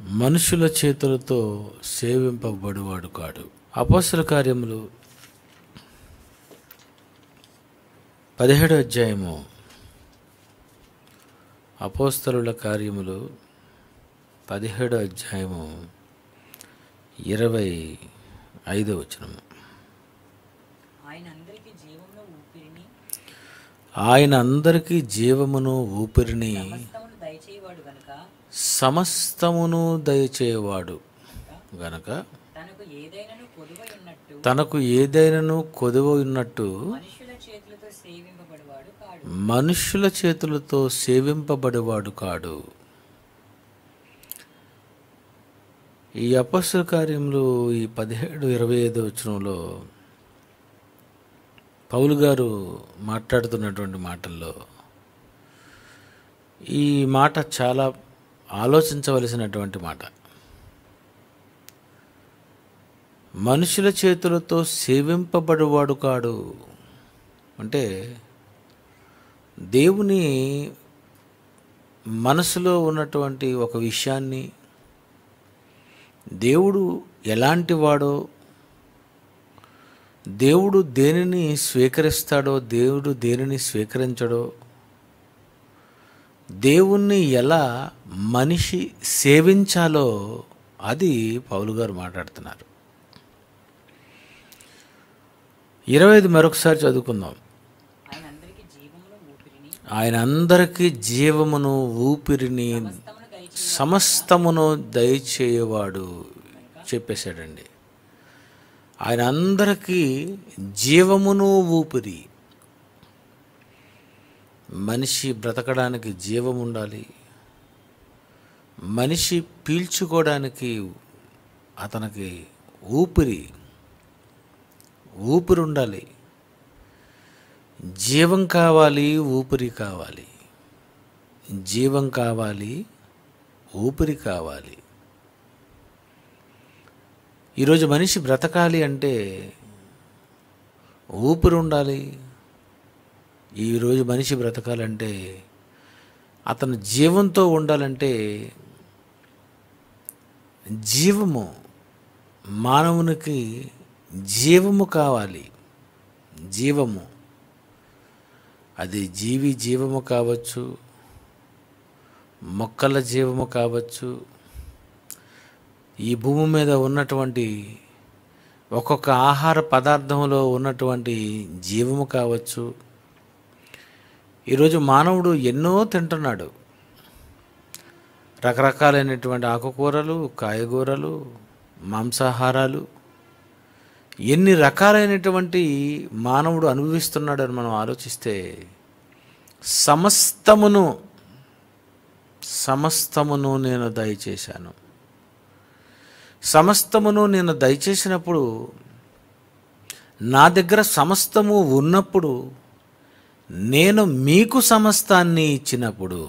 మనుషుల చేతులతో సేవింపబడువాడు కాడు. అపోస్తల కార్యములు 17వ అధ్యాయము. అపోస్తలుల కార్యములు 17వ అధ్యాయము 25వ వచనము. ఆయన అందరికీ జీవమును ఊపిరిని సమస్తమును దయచేవాడు గనక తనకు ఏదైనాను కొదువ ఉన్నట్టు మనుష్యుల చేతులతో సేవింపబడేవాడు కాడు. ఈ అపోస్తల కార్యములు ఈ 17-25 వచనంలో పౌలు గారు మాట్లాడుతున్నటువంటి మాటల్లో ఈ మాట చాలా ఆలోచించవలసినటువంటి మాట. మనుషుల చేతులతో సేవింపబడువాడు కాడు అంటే దేవుని మనసులో ఉన్నటువంటి ఒక విషయాన్ని, దేవుడు ఎలాంటి వాడో, దేవుడు దేనిని స్వీకరిస్తాడో, దేవుడు దేనిని స్వీకరించడో, దేవుణ్ణి ఎలా మనిషి సేవించాలో అది పౌలు గారు మాట్లాడుతున్నారు. 25 మరొకసారి చదువుకుందాం. ఆయన అందరికీ జీవమును ఊపిరిని సమస్తమును దయచేయవాడు చెప్పేశాడండి. ఆయన అందరికీ జీవమును ఊపిరి. మనిషి బ్రతకడానికి జీవం ఉండాలి. మనిషి పీల్చుకోవడానికి అతనికి ఊపిరి ఉండాలి. జీవం కావాలి, ఊపిరి కావాలి. జీవం కావాలి, ఊపిరి కావాలి. ఈరోజు మనిషి బ్రతకాలి అంటే ఊపిరి ఉండాలి. ఈరోజు మనిషి బ్రతకాలంటే, అతను జీవంతో ఉండాలంటే జీవము, మానవునికి జీవము కావాలి. జీవము అది జీవము కావచ్చు, మొక్కల జీవము కావచ్చు, ఈ భూమి మీద ఉన్నటువంటి ఒక్కొక్క ఆహార పదార్థంలో ఉన్నటువంటి జీవము కావచ్చు. ఈరోజు మానవుడు ఎన్నో తింటున్నాడు. రకరకాలైనటువంటి ఆకుకూరలు, కాయగూరలు, మాంసాహారాలు, ఎన్ని రకాలైనటువంటి మానవుడు అనుభవిస్తున్నాడని మనం ఆలోచిస్తే సమస్తమును నేను దయచేశాను. సమస్తమును నేను దయచేసినప్పుడు, నా దగ్గర సమస్తము ఉన్నప్పుడు, నేను మీకు సమస్తాన్ని ఇచ్చినప్పుడు,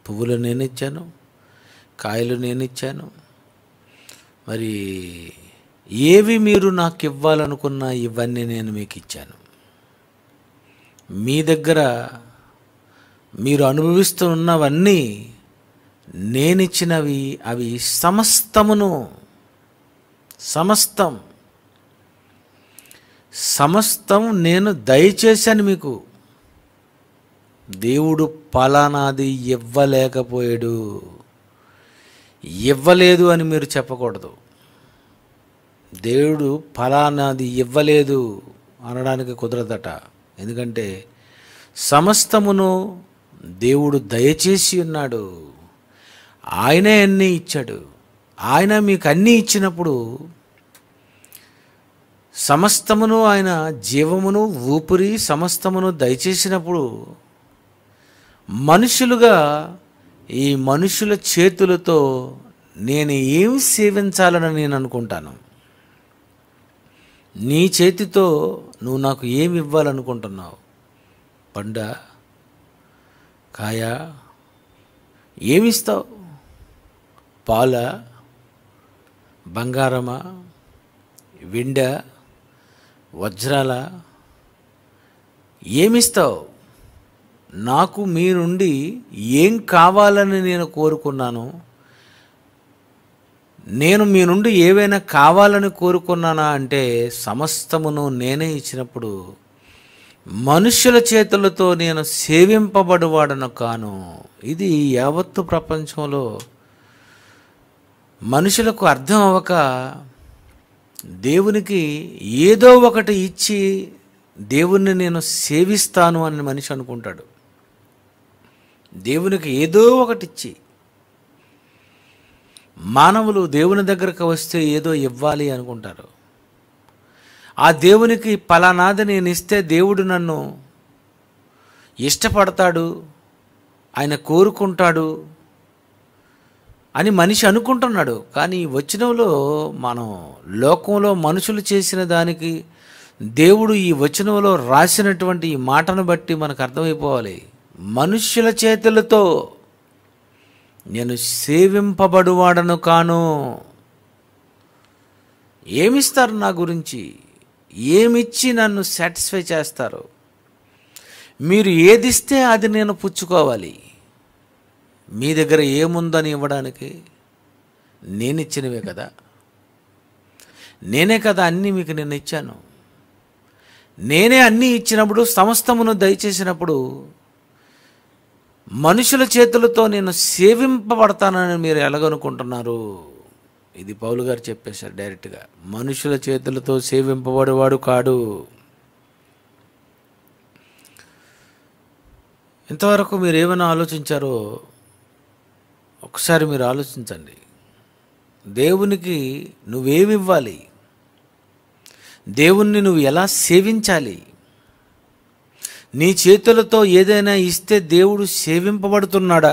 పువ్వులు నేను ఇచ్చాను, కాయలు నేను ఇచ్చాను, మరి ఏవి మీరు నాకు ఇవ్వాలనుకున్నా ఇవన్నీ నేను మీకు ఇచ్చాను. మీ దగ్గర మీరు అనుభవిస్తున్నవన్నీ నేనిచ్చినవి. అవి సమస్తం నేను దయచేశాను మీకు. దేవుడు పలానాది ఇవ్వలేదు అని మీరు చెప్పకూడదు. దేవుడు ఫలానాది ఇవ్వలేదు అనడానికి కుదరదట. ఎందుకంటే సమస్తమును దేవుడు దయచేసి ఉన్నాడు. ఆయనే అన్నీ ఇచ్చాడు. ఆయన మీకు అన్నీ ఇచ్చినప్పుడు, సమస్తమును ఆయన జీవమును ఊపిరి సమస్తమును దయచేసినప్పుడు, మనుషులుగా ఈ మనుషుల చేతులతో నేను ఏం సేవించాలని నేను అనుకుంటాను. నీ చేతితో నువ్వు నాకు ఏమి ఇవ్వాలనుకుంటున్నావు? పండ, కాయ, ఏమిస్తావు? పాల, బంగారమా, వెండ, వజ్రాల, ఏమిస్తావు? నాకు మీ నుండి ఏం కావాలని నేను కోరుకున్నాను, నేను మీ నుండి ఏవైనా కావాలని కోరుకున్నానా అంటే సమస్తమును నేనే ఇచ్చినప్పుడు మనుష్యుల చేతులతో నేను సేవింపబడువాడను కాను. ఇది యావత్తు ప్రపంచంలో మనుషులకు అర్థం అవ్వక దేవునికి ఏదో ఒకటి ఇచ్చి దేవుణ్ణి నేను సేవిస్తాను అని మనిషి అనుకుంటాడు. దేవునికి ఏదో ఒకటి ఇచ్చి, మానవులు దేవుని దగ్గరకు వస్తే ఏదో ఇవ్వాలి అనుకుంటారు. ఆ దేవునికి పలానాది నేను ఇస్తే దేవుడు నన్ను ఇష్టపడతాడు, ఆయన కోరుకుంటాడు అని మనిషి అనుకుంటున్నాడు. కానీ ఈ వచనంలో మనం లోకంలో మనుషులు చేసిన దానికి దేవుడు ఈ వచనంలో రాసినటువంటి ఈ మాటను బట్టి మనకు అర్థమైపోవాలి. మనుష్యుల చేతులతో నేను సేవింపబడువాడను కాను. ఏమిస్తారు నా గురించి? ఏమిచ్చి నన్ను సాటిస్ఫై చేస్తారు? మీరు ఏదిస్తే అది నేను పుచ్చుకోవాలి. మీ దగ్గర ఏముందని ఇవ్వడానికి? నేను ఇచ్చినవే కదా, నేనే కదా అన్నీ మీకు నేను ఇచ్చాను. నేనే అన్నీ ఇచ్చినప్పుడు, సమస్తమును దయచేసినప్పుడు మనుషుల చేతులతో నేను సేవింపబడతానని మీరు ఎలాగనుకుంటున్నారు? ఇది పౌలు గారు చెప్పేశారు డైరెక్ట్గా. మనుషుల చేతులతో సేవింపబడేవాడు కాడు. ఇంతవరకు మీరు ఏమైనా ఆలోచించారో ఒకసారి మీరు ఆలోచించండి. దేవునికి నువ్వేమి ఇవ్వాలి? దేవుణ్ణి నువ్వు ఎలా సేవించాలి? నీ చేతులతో ఏదైనా ఇస్తే దేవుడు సేవింపబడుతున్నాడా?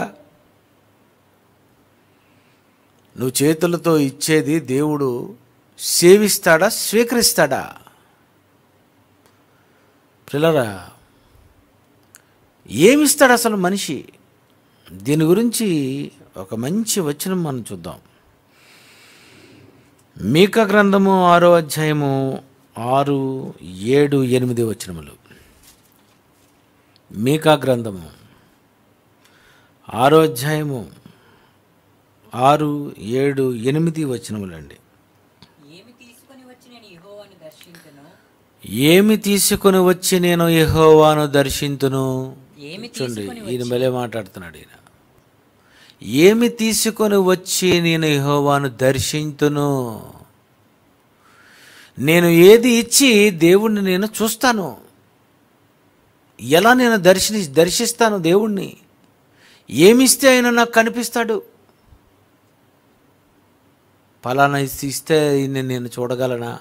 నువ్వు చేతులతో ఇచ్చేది దేవుడు సేవిస్తాడా, స్వీకరిస్తాడా? పిల్లరా, ఏమిస్తాడు అసలు మనిషి? దీని గురించి ఒక మంచి వచనం మనం చూద్దాం. మీకా గ్రంథము 6వ అధ్యాయము 6, 7, 8 వచనములు. మీకా గ్రంథము 6వ అధ్యాయము 6, 7, 8 వచనములండి. ఏమి తీసుకొని వచ్చి నేను యెహోవాను దర్శింతును. చూడండి, ఈయన భలే మాట్లాడుతున్నాడు. ఈయన ఏమి తీసుకొని వచ్చి నేను యెహోవాను దర్శింతును. నేను ఏది ఇచ్చి దేవుణ్ణి నేను చూస్తాను. ఎలా నేను దర్శిస్తాను దేవుణ్ణి? ఏమిస్తే ఆయన నాకు కనిపిస్తాడు? ఫలానా ఇస్తే నేను చూడగలనా?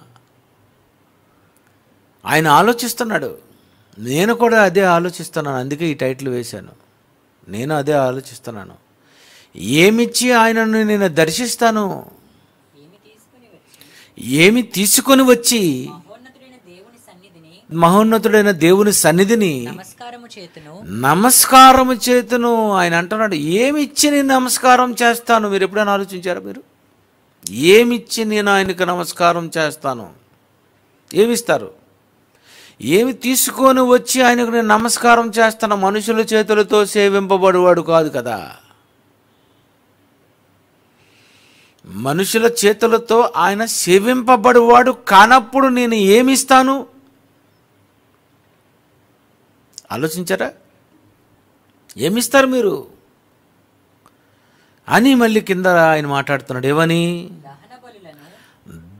ఆయన ఆలోచిస్తున్నాడు. నేను కూడా అదే ఆలోచిస్తున్నాను. అందుకే ఈ టైటిల్ వేశాను. నేను అదే ఆలోచిస్తున్నాను. ఏమిచ్చి ఆయనను నేను దర్శిస్తాను? ఏమి తీసుకొని వచ్చి మహోన్నతుడైన దేవుని సన్నిధిని నమస్కారము చేతును. ఆయన అంటున్నాడు, ఏమిచ్చి నేను నమస్కారం చేస్తాను. మీరు ఎప్పుడైనా ఆలోచించారా? మీరు ఏమిచ్చి నేను ఆయనకు నమస్కారం చేస్తాను? ఏమిస్తారు? ఏమి తీసుకొని వచ్చి ఆయనకు నేను నమస్కారం చేస్తాను? మనుషుల చేతులతో సేవింపబడువాడు కాదు కదా. మనుషుల చేతులతో ఆయన సేవింపబడువాడు కానప్పుడు నేను ఏమిస్తాను? ఆలోచించారా? ఏమిస్తారు మీరు అని మళ్ళీ కింద ఆయన మాట్లాడుతున్నాడు. ఏమని?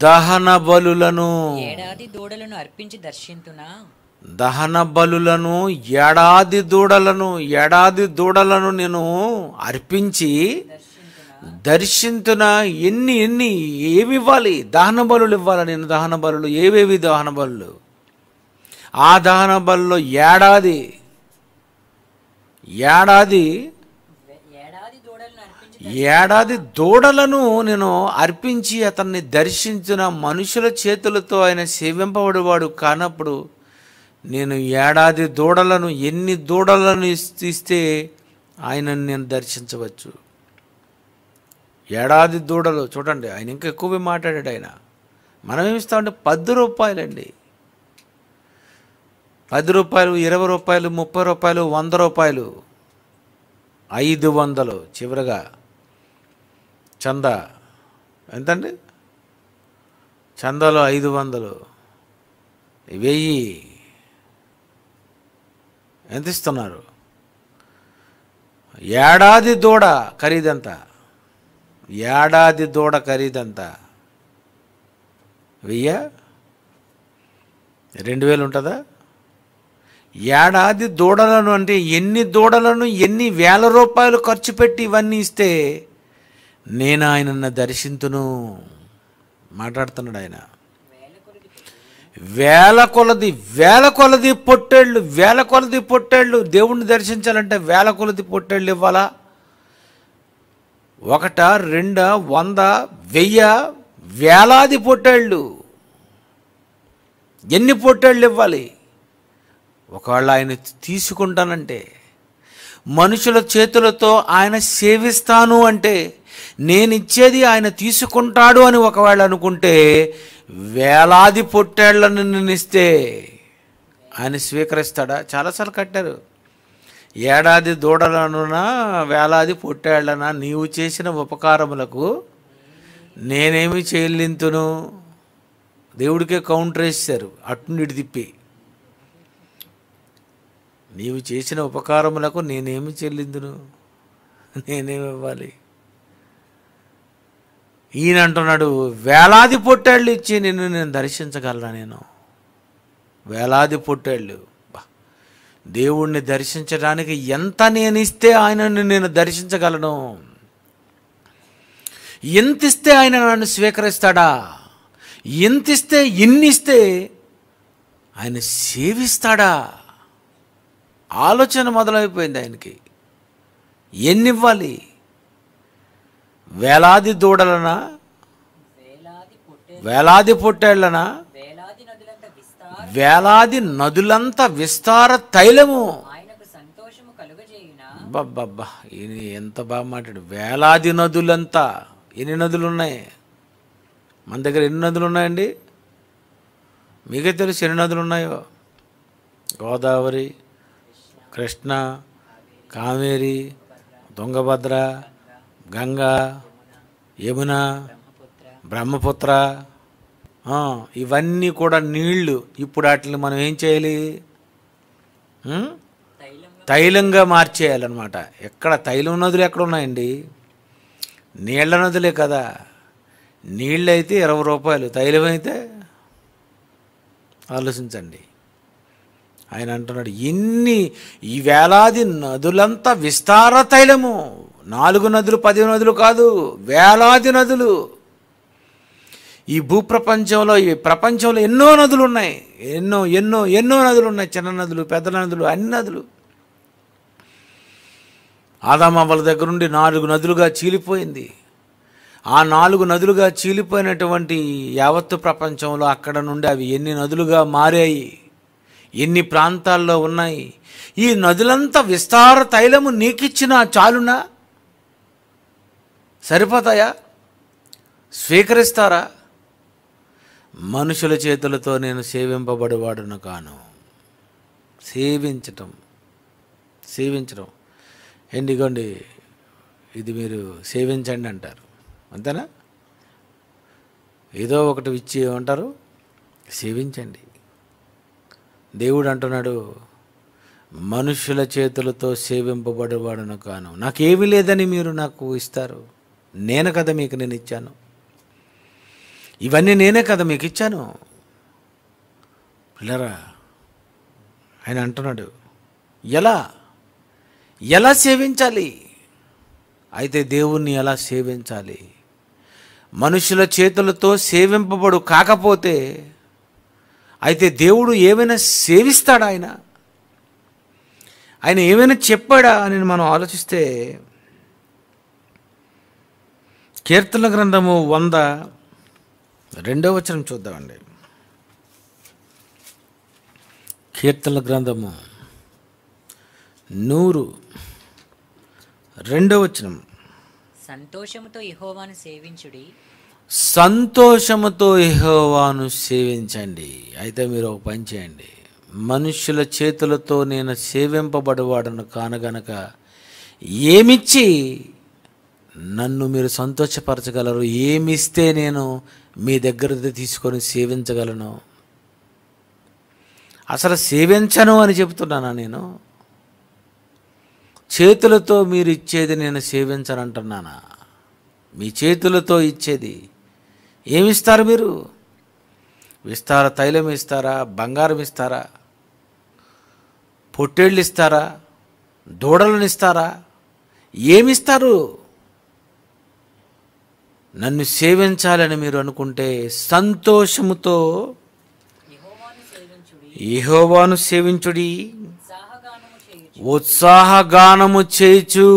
దహన బలులను, ఏడాది దూడలను అర్పించి దర్శింతునా. దహన బలులను, ఏడాది దూడలను నేను అర్పించి దర్శింతున. ఎన్ని ఏమి ఇవ్వాలి? దహన బలులు ఇవ్వాలి. నేను దహన బలులు ఏవేవి? దహన బలులు. ఆ దహన బలులో ఏడాది దూడలను నేను అర్పించి అతన్ని దర్శించిన. మనుషుల చేతులతో ఆయన సేవింపబడేవాడు కానప్పుడు నేను ఏడాది దూడలను, ఎన్ని దూడలను ఇస్తే ఆయనను నేను దర్శించవచ్చు? ఏడాది దూడలు. చూడండి, ఆయన ఇంకా ఎక్కువే మాట్లాడాడు. ఆయన మనం ఏమిస్తామంటే 10 రూపాయలండి. 10 రూపాయలు, 20 రూపాయలు, 30 రూపాయలు, 100 రూపాయలు, 500, చివరగా చందా ఎంతండి? చందాలో 500, 1000 ఎంత ఇస్తున్నారు? ఏడాది దూడ ఖరీదంత? ఏడాది దూడ ఖరీదంత 1000, 2000 ఉంటుందా? ఏడాది దూడలను అంటే ఎన్ని దూడలను ఎన్ని వేల రూపాయలు ఖర్చు పెట్టి ఇవన్నీ ఇస్తే నేను ఆయనను దర్శింతును మాట్లాడుతున్నాడు ఆయన. వేల కొలది పొట్టేళ్ళు దేవుణ్ణి దర్శించాలంటే వేల కొలది పొట్టేళ్ళు ఇవ్వాలా? 1, 2, 100, 1000 వేలాది పొట్టేళ్ళు. ఎన్ని పొట్టేళ్ళు ఇవ్వాలి? ఒకవేళ ఆయన తీసుకుంటానంటే, మనుషుల చేతులతో ఆయన సేవిస్తాను అంటే, నేను ఇచ్చేది ఆయన తీసుకుంటాడు అని ఒకవేళ అనుకుంటే, వేలాది పొట్టేళ్లను నేను ఇస్తే ఆయన స్వీకరిస్తాడా? చాలాసార్లు కట్టారు. ఏడాది దూడలనునా వేలాది పొట్టేళ్లనా నీవు చేసిన ఉపకారములకు నేనేమి చెల్లింతును? దేవుడికే కౌంటర్ వేశారు అట్నుండి తిప్పి. నీవు చేసిన ఉపకారములకు నేనేమి చెల్లిందును? నేనేమి ఇవ్వాలి? ఈయన అంటున్నాడు, వేలాది పొట్టేళ్ళు ఇచ్చి నేను దర్శించగలరా? నేను వేలాది పొట్టేళ్ళు. దేవుణ్ణి దర్శించడానికి ఎంత నేను ఇస్తే ఆయనను నేను దర్శించగలను? ఎంత ఇస్తే ఆయన నన్ను స్వీకరిస్తాడా? ఎంత ఇస్తే, ఇన్నిస్తే ఆయన సేవిస్తాడా? ఆలోచన మొదలైపోయింది ఆయనకి. ఎన్ని ఇవ్వాలి? వేలాది దూడలనా? వేలాది పొట్టేళ్లనా? వేలాది నదులంత విస్తార తైలము. బాబ్బా, ఈయన ఎంత బాగా మాట్లాడు. వేలాది నదులంతా. ఎన్ని నదులు ఉన్నాయి మన దగ్గర? ఎన్ని నదులు ఉన్నాయండి? మీకే తెలుసు ఎన్ని నదులు ఉన్నాయో. గోదావరి, కృష్ణ, కావేరి, తుంగభద్ర, గంగా, యమున, బ్రహ్మపుత్ర, ఇవన్నీ కూడా నీళ్లు. ఇప్పుడు వాటిని మనం ఏం చేయాలి? తైలంగా మార్చేయాలన్నమాట. ఎక్కడ తైలం నదులు ఎక్కడ ఉన్నాయండి? నీళ్ల నదులే కదా. నీళ్ళు అయితే 20 రూపాయలు, తైలం అయితే ఆలోచించండి. ఆయన అంటున్నాడు, ఈ వేలాది నదులంతా విస్తార తైలము. 4 నదులు 10 నదులు కాదు, వేలాది నదులు. ఈ భూప్రపంచంలో, ఈ ప్రపంచంలో ఎన్నో నదులు ఉన్నాయి. ఎన్నో ఎన్నో ఎన్నో నదులు ఉన్నాయి. చిన్న నదులు, పెద్ద నదులు, అన్ని నదులు. ఆదామవ్వల దగ్గర నుండి 4 నదులుగా చీలిపోయింది. ఆ 4 నదులుగా చీలిపోయినటువంటి యావత్తు ప్రపంచంలో అక్కడ నుండి అవి ఎన్ని నదులుగా మారాయి, ఎన్ని ప్రాంతాల్లో ఉన్నాయి. ఈ నదులంతా విస్తార తైలము నీకిచ్చిన చాలునా? సరిపోతాయా? స్వీకరిస్తారా? మనుషుల చేతులతో నేను సేవింపబడేవాడును కాను. సేవించటం ఎండిగోండి, ఇది మీరు సేవించండి అంటారు, అంతేనా? ఏదో ఒకటి ఇచ్చి ఏమంటారు? సేవించండి. దేవుడు అంటున్నాడు, మనుషుల చేతులతో సేవింపబడేవాడును కాను. నాకేమీ లేదని మీరు నాకు ఇస్తారు. నేను కదా మీకు నేను ఇచ్చాను. ఇవన్నీ నేనే కదా మీకు ఇచ్చాను. పిల్లరా, ఆయన అంటున్నాడు, ఎలా సేవించాలి? అయితే దేవుణ్ణి ఎలా సేవించాలి? మనుషుల చేతులతో సేవింపబడు కాకపోతే అయితే దేవుడు ఏమైనా సేవిస్తాడా? ఆయన ఏమైనా చెప్పాడా అని మనం ఆలోచిస్తే, కీర్తన గ్రంథము 102వ వచనం చూద్దామండి. కీర్తన గ్రంథము 102వ వచనం. సంతోషముతో యెహోవాను సేవించుడి. సంతోషముతో యెహోవాను సేవించండి. అయితే మీరు ఒక పని చేయండి. మనుష్యుల చేతులతో నేను సేవింపబడేవాడను కానగనక ఏమిచ్చి నన్ను మీరు సంతోషపరచగలరు? ఏమిస్తే నేను మీ దగ్గర తీసుకొని సేవించగలను? అసలు సేవించను అని చెప్తున్నానా నేను? చేతులతో మీరు ఇచ్చేది నేను సేవించనంటున్నానా? మీ చేతులతో ఇచ్చేది ఏమిస్తారు మీరు? విస్తార తైలం ఇస్తారా? బంగారం ఇస్తారా? పొట్టేళ్ళు ఇస్తారా? దూడలను ఇస్తారా? ఏమిస్తారు? నన్ను సేవించాలని మీరు అనుకుంటే సంతోషముతో యెహోవాను సేవించుడి, ఉత్సాహగానము చేయుచు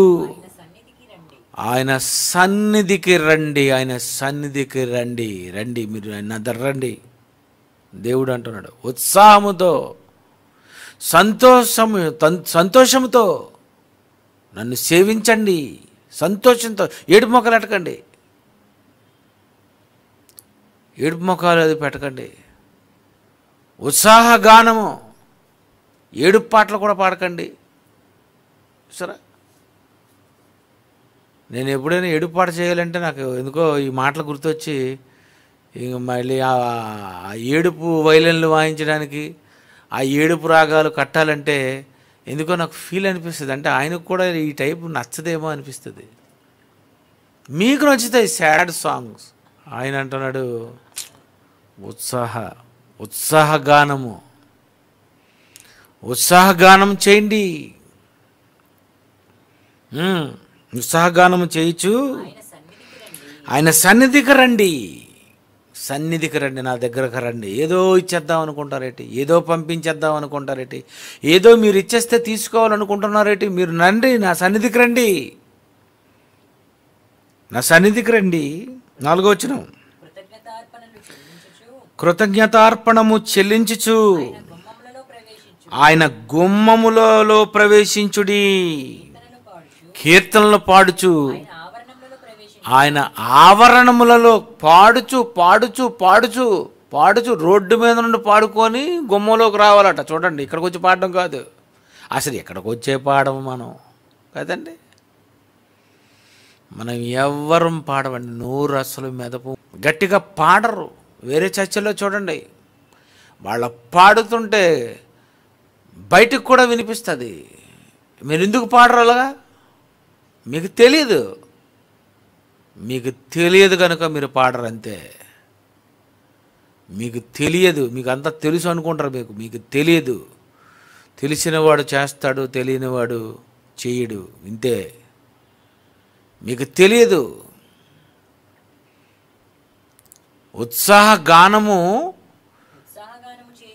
ఆయన సన్నిధికి రండి. ఆయన సన్నిధికి రండి. రండి, మీరు ఆయన దగ్గర రండి. దేవుడు అంటున్నాడు, ఉత్సాహముతో సంతోషముతో నన్ను సేవించండి. సంతోషంతో, ఏడుపు మొక్కలు పెట్టకండి. ఏడుపు మొక్కలు అది పెట్టకండి. ఉత్సాహగానము, ఏడుపు పాటలు కూడా పాడకండి. సరే, నేను ఎప్పుడైనా ఏడుపు పాట చేయాలంటే నాకు ఎందుకో ఈ మాటలు గుర్తొచ్చి ఇంక మళ్ళీ ఆ ఏడుపు వైలన్లు వాయించడానికి, ఆ ఏడుపు రాగాలు కట్టాలంటే ఎందుకో నాకు ఫీల్ అనిపిస్తుంది. అంటే ఆయనకు కూడా ఈ టైపు నచ్చదేమో అనిపిస్తుంది. మీకు నచ్చుతాయి సాడ్ సాంగ్స్. ఆయన అంటున్నాడు ఉత్సాహగానం చేయండి. ఉత్సాహగానము చేయించు ఆయన సన్నిధికి రండి. సన్నిధికి రండి, నా దగ్గరకు రండి. ఏదో ఇచ్చేద్దాం అనుకుంటారేటి? ఏదో పంపించేద్దాం అనుకుంటారేటి? ఏదో మీరు ఇచ్చేస్తే తీసుకోవాలనుకుంటున్నారేటి? మీరు రండి, నా సన్నిధికి రండి. నా సన్నిధికి రండి. 4వ వచనం, కృతజ్ఞతార్పణము చెల్లించుచు ఆయన గుమ్మములలో ప్రవేశించుడి, కీర్తనలు పాడుచు ఆయన ఆవరణములలో పాడుచు రోడ్డు మీద నుండి పాడుకొని గుమ్మలోకి రావాలట. చూడండి, ఇక్కడికి వచ్చి పాడడం కాదు, అసలు ఎక్కడికి వచ్చే పాడము మనం కదండి. మనం ఎవ్వరం పాడమండి, నోరు అసలు మెదపు, గట్టిగా పాడరు. వేరే చర్చల్లో చూడండి, వాళ్ళ పాడుతుంటే బయటకు కూడా వినిపిస్తుంది. మీరు ఎందుకు పాడరు అలాగా? మీకు తెలియదు కనుక మీరు పాడరు అంతే. మీకు తెలియదు, మీకు అంతా తెలుసు అనుకుంటారు. మీకు తెలియదు. తెలిసినవాడు చేస్తాడు, తెలియనివాడు చేయడు, ఇంతే. మీకు తెలియదు. ఉత్సాహగానము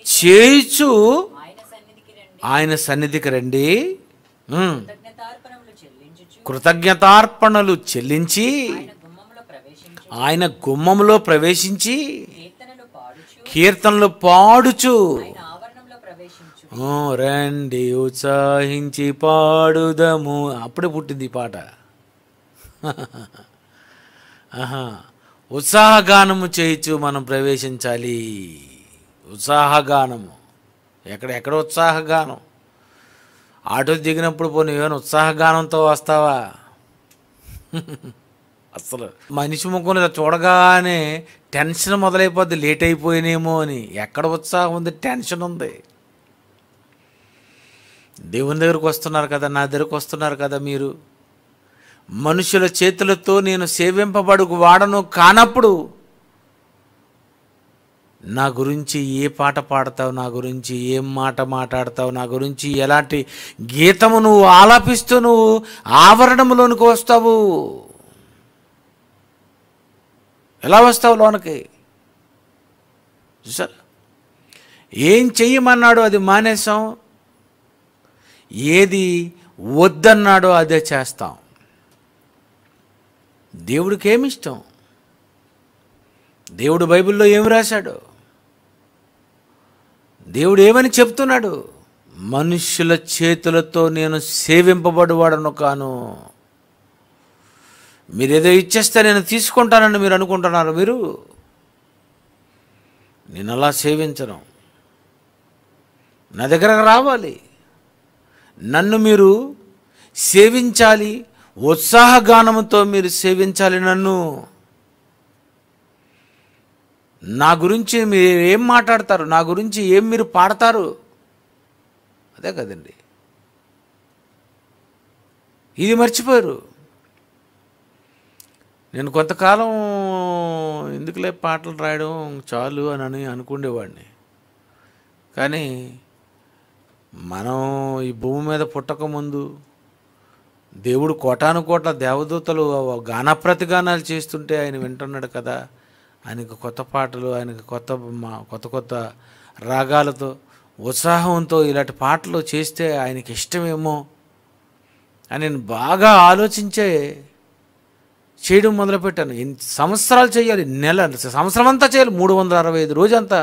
చేయుచు ఆయన సన్నిధికి రండి. కృతజ్ఞతార్పణలు చెల్లించి ఆయన గుమ్మములో ప్రవేశించి కీర్తనలు పాడుచు రండి ఉత్సాహించి పాడుదము. అప్పుడే పుట్టింది ఈ పాట. ఉత్సాహగానము చేయించు మనం ప్రవేశించాలి. ఉత్సాహగానము, ఎక్కడ ఉత్సాహగానం? ఆటో దిగినప్పుడు పోనీ ఏమైనా ఉత్సాహగానంతో వస్తావా? అసలు మనిషి ముఖంలో చూడగానే టెన్షన్ మొదలైపోద్ది, లేట్ అయిపోయినేమో అని. ఎక్కడ ఉత్సాహం ఉంది? టెన్షన్ ఉంది. దేవుని దగ్గరకు వస్తున్నారు కదా, నా దగ్గరకు వస్తున్నారు కదా మీరు. మనుషుల చేతులతో నేను సేవింపబడుకు వాడను కానప్పుడు నా గురించి ఏ పాట పాడతావు? నా గురించి ఏం మాట మాట్లాడతావు? నా గురించి ఎలాంటి గీతము నువ్వు ఆలాపిస్తూ నువ్వు ఆవరణములోనికి వస్తావు? ఎలా వస్తావు లోనికి? చూసారా, ఏం చెయ్యమన్నాడో అది మానేసాం, ఏది వద్దన్నాడో అదే చేస్తాం. దేవుడికి ఏమిష్టం? దేవుడు బైబిల్లో ఏమి రాశాడు? దేవుడు ఏమని చెప్తున్నాడు? మనుష్యుల చేతులతో నేను సేవింపబడువాడను కాను. మీరేదో ఇచ్చేస్తే నేను తీసుకుంటానని మీరు అనుకుంటున్నారు. నేను అలా సేవించను. నా దగ్గరకు రావాలి, నన్ను మీరు సేవించాలి, ఉత్సాహగానముతో మీరు సేవించాలి నన్ను. నా గురించి మీరు ఏం మాట్లాడతారు, నా గురించి ఏం మీరు పాడతారు, అదే కదండి. ఇది మర్చిపోయారు. నేను కొంతకాలం ఎందుకులే పాటలు రాయడం చాలు అని అనుకునేవాడిని. కానీ మనం ఈ భూమి మీద పుట్టకముందు దేవుడు కోటాను కోట్ల దేవదూతలు గాన ప్రతిగానాలు చేస్తుంటే ఆయన వింటున్నాడు కదా. ఆయనకు కొత్త పాటలు, ఆయనకు కొత్త కొత్త రాగాలతో ఉత్సాహంతో ఇలాంటి పాటలు చేస్తే ఆయనకి ఇష్టమేమో అని నేను బాగా ఆలోచించే చేయడం మొదలుపెట్టాను. సంవత్సరాలు చేయాలి, సంవత్సరం అంతా చేయాలి, 365 రోజంతా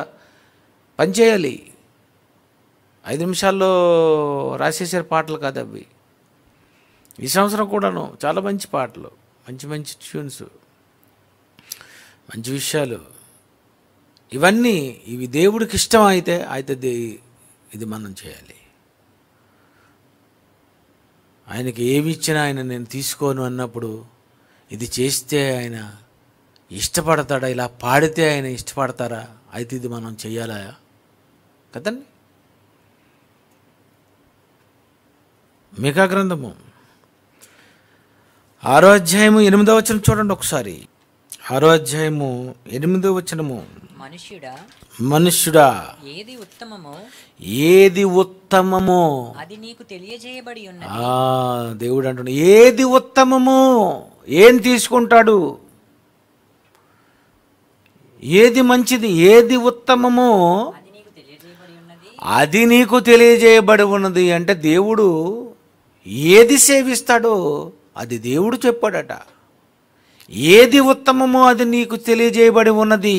పనిచేయాలి. 5 నిమిషాల్లో రాసేసే పాటలు కాదు అవి. ఈ సంవత్సరం కూడాను చాలా మంచి పాటలు, మంచి మంచి ట్యూన్స్, మంచి విషయాలు, ఇవి దేవుడికి ఇష్టం అయితే ఇది మనం చేయాలి. ఆయనకి ఏమి ఇచ్చినా ఆయన నేను తీసుకోను అన్నప్పుడు ఇది చేస్తే ఆయన ఇష్టపడతాడా, ఇలా పాడితే ఆయన ఇష్టపడతారా, అయితే ఇది మనం చెయ్యాలా కదండి. మీకా గ్రంథము 6వ అధ్యాయము 8వ వచనం చూడండి ఒకసారి. 6వ అధ్యాయము 8వ వచనము. మనుష్యుడా ఏది ఉత్తమమో అది నీకు తెలియజేయబడి ఉన్నది. దేవుడు అంటున్నాడు ఏది ఉత్తమమో. ఏం తీసుకుంటాడు, ఏది మంచిది, ఏది ఉత్తమమో అది నీకు తెలియజేయబడి ఉన్నది. అంటే దేవుడు ఏది సేవిస్తాడో అది దేవుడు చెప్పాడట. ఏది ఉత్తమమో అది నీకు తెలియజేయబడి ఉన్నది.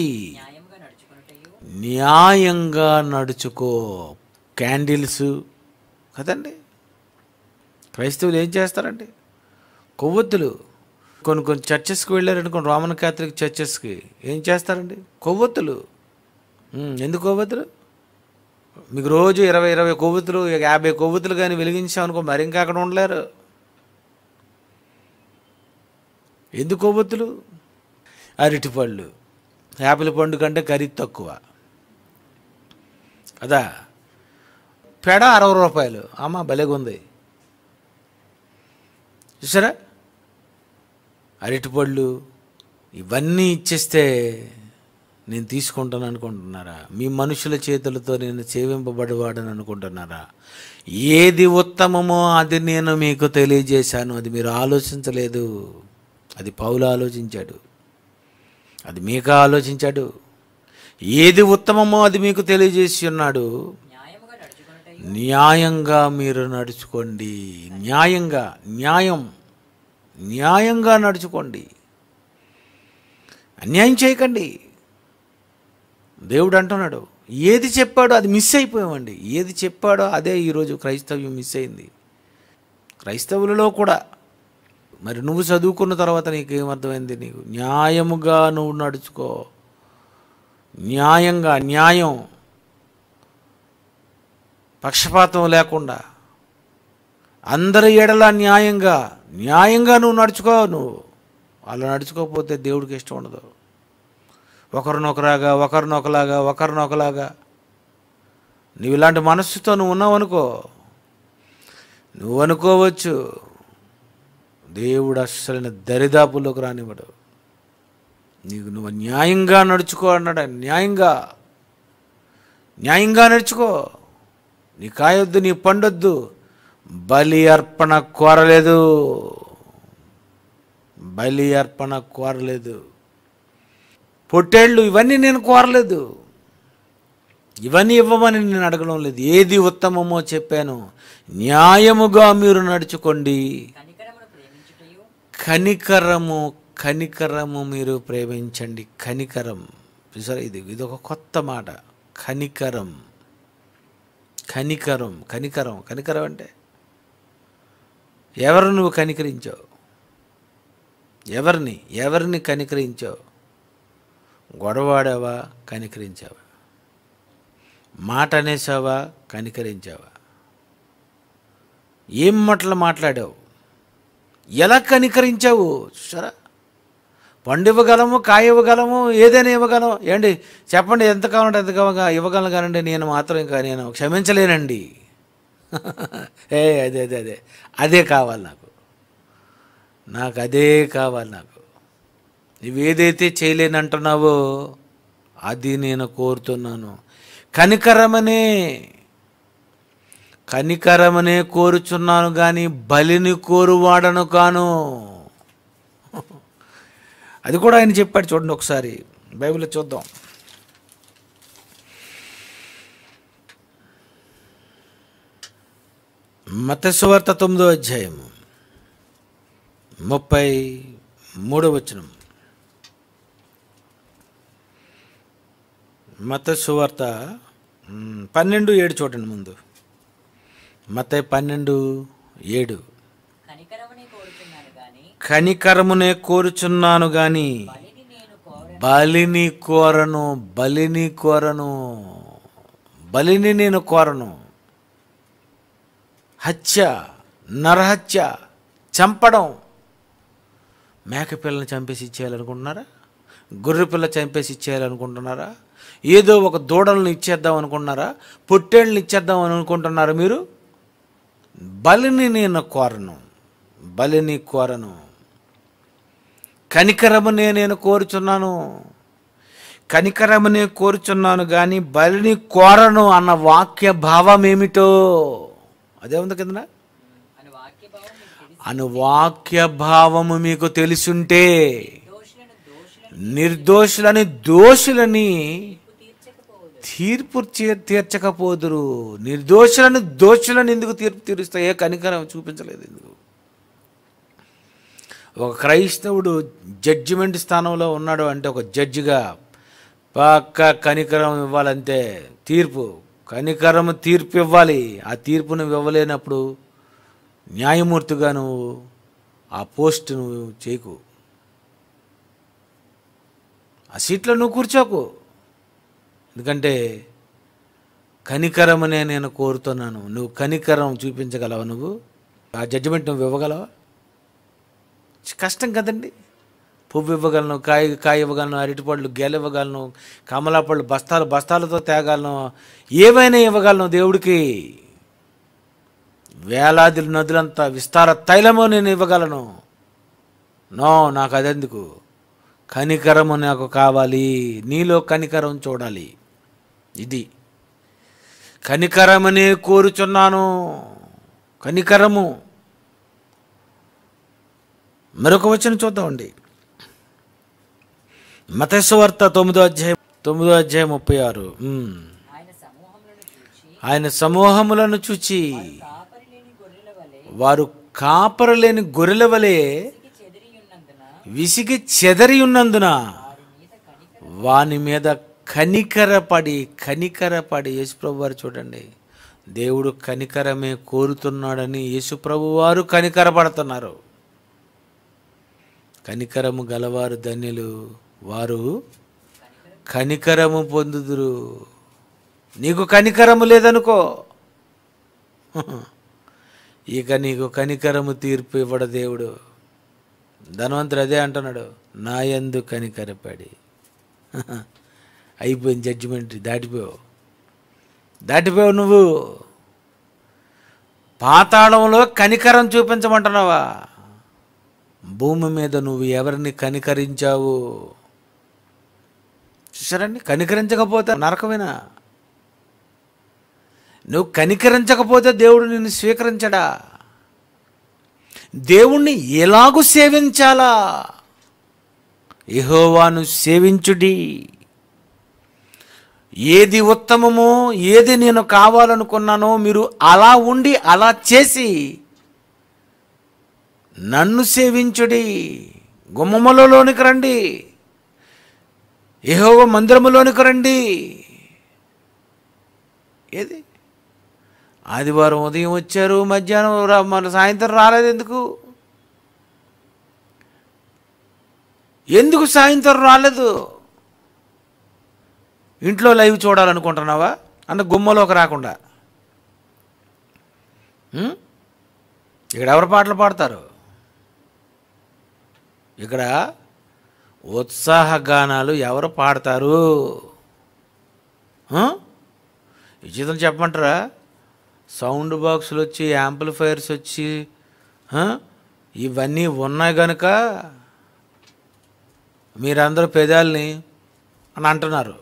న్యాయంగా నడుచుకో. క్యాండిల్స్ కదండి. క్రైస్తవులు ఏం చేస్తారండి, కొవ్వొత్తులు. కొన్ని చర్చెస్కి వెళ్ళారనుకోండి, రోమన్ క్యాథలిక్ చర్చెస్కి ఏం చేస్తారండి, కొవ్వొత్తులు. ఎందుకు కొవ్వొత్తులు? మీకు రోజు 20 కొవ్వొత్తులు, 50 కొవ్వొత్తులు కానీ వెలిగించామనుకో మరి ఇంకా అక్కడ ఉండలేరు. ఎందుకు కొవ్వొత్తులు? అరటిపళ్ళు, యాపిల్ పండు కంటే ఖరీదు తక్కువ కదా. పేడ 60 రూపాయలు. అమ్మ భలేగా ఉంది చూసారా. అరటిపళ్ళు ఇవన్నీ ఇచ్చేస్తే నేను తీసుకుంటాను అనుకుంటున్నారా? మీ మనుషుల చేతులతో నేను సేవింపబడేవాడని అనుకుంటున్నారా? ఏది ఉత్తమమో అది నేను మీకు తెలియజేశాను. అది మీరు ఆలోచించలేదు. అది పౌలు ఆలోచించాడు, అది మీకా ఆలోచించాడు. ఏది ఉత్తమమో అది మీకు తెలియజేసి ఉన్నాడు. న్యాయంగా మీరు నడుచుకోండి. న్యాయంగా నడుచుకోండి. అన్యాయం చేయకండి. దేవుడు అంటున్నాడు ఏది చెప్పాడో అది మిస్ అయిపోయామండి. ఏది చెప్పాడో అదే ఈరోజు క్రైస్తవ్యం మిస్ అయింది. క్రైస్తవులలో కూడా మరి నువ్వు చదువుకున్న తర్వాత నీకేమర్థమైంది? నీకు న్యాయముగా నువ్వు నడుచుకో. న్యాయం, పక్షపాతం లేకుండా అందరి ఎడల న్యాయంగా నువ్వు నడుచుకో. నువ్వు అలా నడుచుకోకపోతే దేవుడికి ఇష్టం ఉండదు. ఒకరినొకలాగా నువ్వు ఇలాంటి మనస్సుతో నువ్వు ఉన్నావు అనుకో, నువ్వు అనుకోవచ్చు దేవుడు అస్సలు దరిదాపుల్లోకి రానివ్వడు. నువ్వు న్యాయంగా నడుచుకో అన్నాడు. న్యాయంగా నడుచుకో. నీ కాయొద్దు, నీ పండొద్దు. బలి అర్పణ కోరలేదు. పొట్టేళ్ళు ఇవన్నీ నేను కోరలేదు. ఇవన్నీ ఇవ్వమని నేను అడగడం లేదు. ఏది ఉత్తమమో చెప్పాను. న్యాయముగా మీరు నడుచుకోండి. కనికరము మీరు ప్రేమించండి. కనికరం చూసారా, ఇది ఒక కొత్త మాట. కనికరం అంటే ఎవరు నువ్వు కనికరించావు? ఎవరిని కనికరించావు? గొడవాడావా? కనికరించావా? మాట అనేసావా? కనికరించావా? ఏం మాటలు మాట్లాడావు? ఎలా కనికరించావు చూసారా. పండు ఇవ్వగలము, కాయ ఇవ్వగలము, ఏదైనా ఇవ్వగలం. ఏంటి చెప్పండి, ఎంత కావాలంటే ఎంత ఇవ్వగలను, కానండి నేను మాత్రం ఇంకా నేను క్షమించలేనండి. అదే అదే అదే అదే కావాలి నాకు అదే కావాలి. నువ్వేదైతే చేయలేనంటున్నావో అది నేను కోరుతున్నాను. కనికరమనే కోరుచున్నాను కానీ బలిని కోరువాడను కాను. అది కూడా ఆయన చెప్పాడు. చూడండి ఒకసారి బైబిల్లో చూద్దాం. మత్తయి సువార్త 9వ అధ్యాయము 33వ వచనం. మత్తయి సువార్త 12:7 చూడండి ముందు. మత్తయి 12:7. కనికరమునే కోరుచున్నాను గాని బలిని నేను కోరను. హత్య, నరహత్య, చంపడం. మేకపిల్లని చంపేసి ఇచ్చేయాలనుకుంటున్నారా? గొర్రె పిల్ల చంపేసి ఇచ్చేయాలనుకుంటున్నారా? ఏదో ఒక దూడలను ఇచ్చేద్దాం అనుకుంటున్నారా? పొట్టేళ్ళని ఇచ్చేద్దాం అనుకుంటున్నారా మీరు? బలిని నేను కోరను. కనికరమునే నేను కోరుచున్నాను. కనికరమునే కోరుచున్నాను కానీ బలిని కోరను అన్న వాక్య భావం ఏమిటో అదే ఉంది కింద. అను వాక్య భావము మీకు తెలుసుంటే నిర్దోషులని దోషులని తీర్పు తీర్చకపోదురు. నిర్దోషులను దోషులను ఎందుకు తీర్పు తీరుస్తాయే? కనికరం చూపించలేదు ఎందుకు? ఒక క్రైస్తవుడు జడ్జిమెంట్ స్థానంలో ఉన్నాడు అంటే ఒక జడ్జిగా పక్క కనికరం ఇవ్వాలంటే కనికరం తీర్పు ఇవ్వాలి. ఆ తీర్పు నువ్వు ఇవ్వలేనప్పుడు న్యాయమూర్తిగా నువ్వు ఆ పోస్ట్ నువ్వు చేయకు, ఆ సీట్లో నువ్వు కూర్చోకు. ఎందుకంటే కనికరమనే నేను కోరుతున్నాను. నువ్వు కనికరం చూపించగలవా? నువ్వు ఆ జడ్జిమెంట్ నువ్వు ఇవ్వగలవా? కష్టం కదండి. పువ్వు ఇవ్వగలను, కాయ ఇవ్వగలను, అరటిపళ్ళు గేలు ఇవ్వగలను, కమలాపళ్ళు బస్తాలతో తేగలను, ఏవైనా ఇవ్వగలను దేవుడికి. వేలాది నదులంతా విస్తార తైలము నేను ఇవ్వగలను. నాకు అదెందుకు? కనికరము నాకు కావాలి. నీలో కనికరం చూడాలి. ఇది కనికరమనే కోరుచున్నాను. కనికరము. మరొక వచనం చూద్దామండి. మత్తయి సువార్త 9వ అధ్యాయం 36. ఆయన సమూహములను చూచి వారు కాపరులేని గొర్రెల వలె విసిగి చెదరి ఉన్నందున వాని మీద కనికరపడి యేసుప్రభు వారు చూడండి, దేవుడు కనికరమే కోరుతున్నాడని యేసుప్రభు వారు కనికరపడుతున్నారు. కనికరము గలవారు ధన్యులు, వారు కనికరము పొందుదురు. నీకు కనికరము లేదనుకో, ఇక నీకు కనికరము తీర్పు ఇవ్వడు దేవుడు. ధనవంతుడు అదే అంటున్నాడు, నా యందు కనికరపడి. అయిపోయింది జడ్జిమెంట్. దాటిపోయావు నువ్వు. పాతాళంలో కనికరం చూపించమంటున్నావా? భూమి మీద నువ్వు ఎవరిని కనికరించావు? చూసారండి, కనికరించకపోతే నరకమేనా? నువ్వు కనికరించకపోతే దేవుడు నిన్ను స్వీకరించడా? దేవుణ్ణి ఎలాగూ సేవించాలా? యెహోవాను సేవించుడి. ఏది ఉత్తమమో, ఏది నేను కావాలనుకున్నానో మీరు అలా ఉండి అలా చేసి నన్ను సేవించుడి. గుమ్మములలోనికి రండి, యెహోవా మందిరములోనికి రండి. ఏది ఆదివారం ఉదయం వచ్చారు, మధ్యాహ్నం మన సాయంత్రం రాలేదు. ఎందుకు సాయంత్రం రాలేదు? ఇంట్లో లైవ్ చూడాలనుకుంటున్నావా? అంటే గుమ్మలోకి రాకుండా ఇక్కడ ఎవరు పాటలు పాడతారు? ఇక్కడ ఉత్సాహ గానాలు ఎవరు పాడతారు? ఈ జీతం చెప్పమంటారా? సౌండ్ బాక్సులు వచ్చి, యాంప్లిఫైర్స్ వచ్చి ఇవన్నీ ఉన్నాయి కనుక మీరందరూ పెదాలని అని అంటున్నారు.